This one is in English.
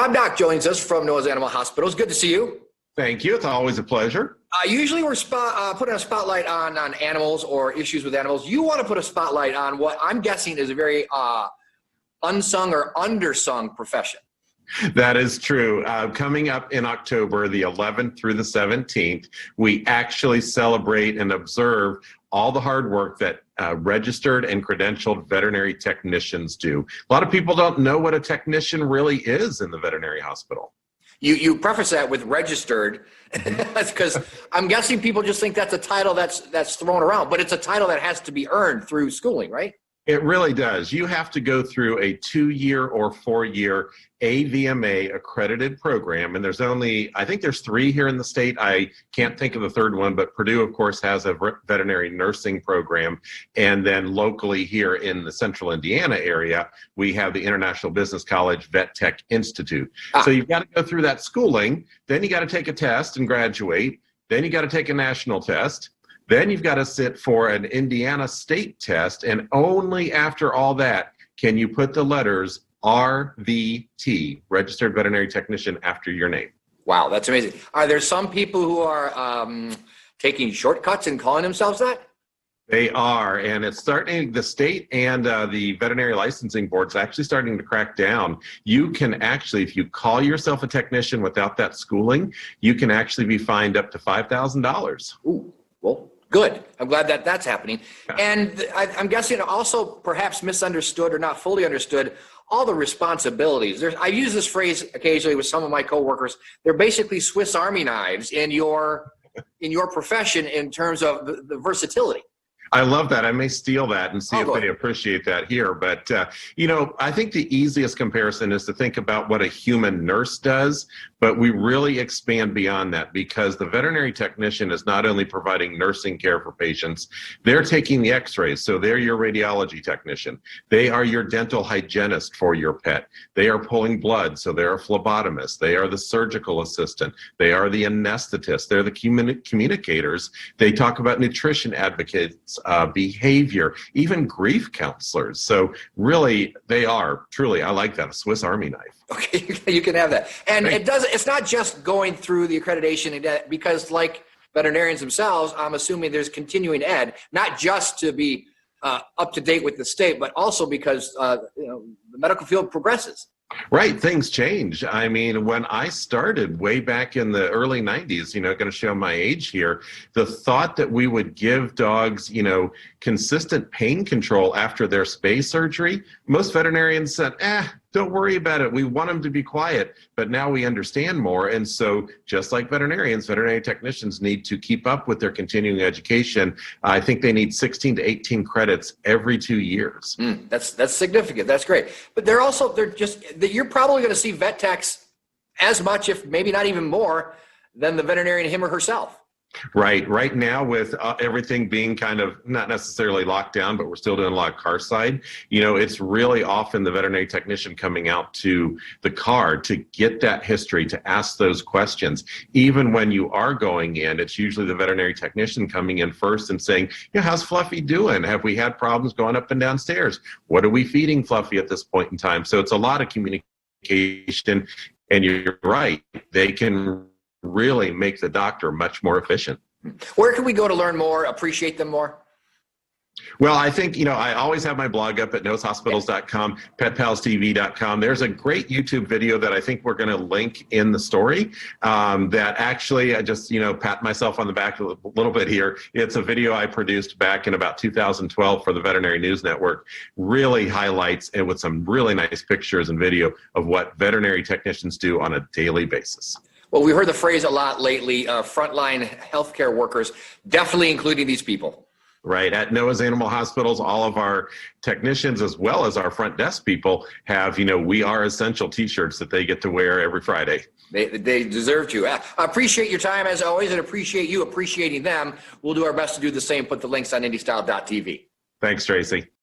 John Dock joins us from Noah's Animal Hospitals. Good to see you. Thank you. It's always a pleasure. Usually we're putting a spotlight on animals or issues with animals. You want to put a spotlight on what I'm guessing is a very unsung or undersung profession. That is true. Coming up in October, the 11th through the 17th, we actually celebrate and observe all the hard work that registered and credentialed veterinary technicians do. A lot of people don't know what a technician really is in the veterinary hospital. You preface that with registered, because I'm guessing people just think that's a title that's thrown around, but it's a title that has to be earned through schooling, right? It really does. You have to go through a 2-year or 4-year AVMA accredited program. And I think there's 3 here in the state. I can't think of the third one, but Purdue, of course, has a veterinary nursing program. And then locally here in the central Indiana area, we have the International Business College Vet Tech Institute. So you've got to go through that schooling. Then you got to take a test and graduate. Then you got to take a national test. Then you've got to sit for an Indiana state test, and only after all that can you put the letters RVT, Registered Veterinary Technician, after your name. Wow, that's amazing. Are there some people who are taking shortcuts and calling themselves that? They are, and it's starting, the state and the veterinary licensing board's actually starting to crack down. You can actually, if you call yourself a technician without that schooling, you can actually be fined up to $5,000. Ooh, well, good. I'm glad that that's happening. And I'm guessing also perhaps misunderstood or not fully understood all the responsibilities. I use this phrase occasionally with some of my coworkers. They're basically Swiss Army knives in your profession in terms of the versatility. I love that. I may steal that and see if they appreciate that here. But, I think the easiest comparison is to think about what a human nurse does, but we really expand beyond that because the veterinary technician is not only providing nursing care for patients, they're taking the x-rays. So they're your radiology technician. They are your dental hygienist for your pet. They are pulling blood. So they're a phlebotomist. They are the surgical assistant. They are the anesthetist. They're the communicators. They talk about nutrition advocates, behavior, even grief counselors. So really, they are truly, I like that, a Swiss Army knife. Okay, you can have that. And it's not just going through the accreditation, because like veterinarians themselves, I'm assuming there's continuing ed, not just to be up to date with the state, but also because the medical field progresses. Right. Things change. I mean, when I started way back in the early 90s, going to show my age here, the thought that we would give dogs, consistent pain control after their spay surgery, most veterinarians said, don't worry about it. We want them to be quiet. But now we understand more. And so just like veterinarians, veterinary technicians need to keep up with their continuing education. I think they need 16 to 18 credits every 2 years. That's significant. That's great. But you're probably going to see vet techs as much, if maybe not even more, than the veterinarian, him or herself. Right. Right now, with everything being kind of not necessarily locked down, but we're still doing a lot of car side, it's really often the veterinary technician coming out to the car to get that history, to ask those questions. Even when you are going in, it's usually the veterinary technician coming in first and saying, how's Fluffy doing? Have we had problems going up and downstairs? What are we feeding Fluffy at this point in time? So it's a lot of communication. And you're right. They can really make the doctor much more efficient. Where can we go to learn more, appreciate them more? Well, I think, I always have my blog up at nosehospitals.com, petpalstv.com. There's a great YouTube video that I think we're going to link in the story that actually I just, pat myself on the back a little bit here. It's a video I produced back in about 2012 for the Veterinary News Network. Really highlights and with some really nice pictures and video of what veterinary technicians do on a daily basis. Well, we heard the phrase a lot lately, frontline healthcare workers, definitely including these people. Right. At Noah's Animal Hospitals, all of our technicians as well as our front desk people have, we are essential t-shirts that they get to wear every Friday. They deserve to. I appreciate your time as always and appreciate you appreciating them. We'll do our best to do the same. Put the links on indystyle.tv. Thanks, Tracy.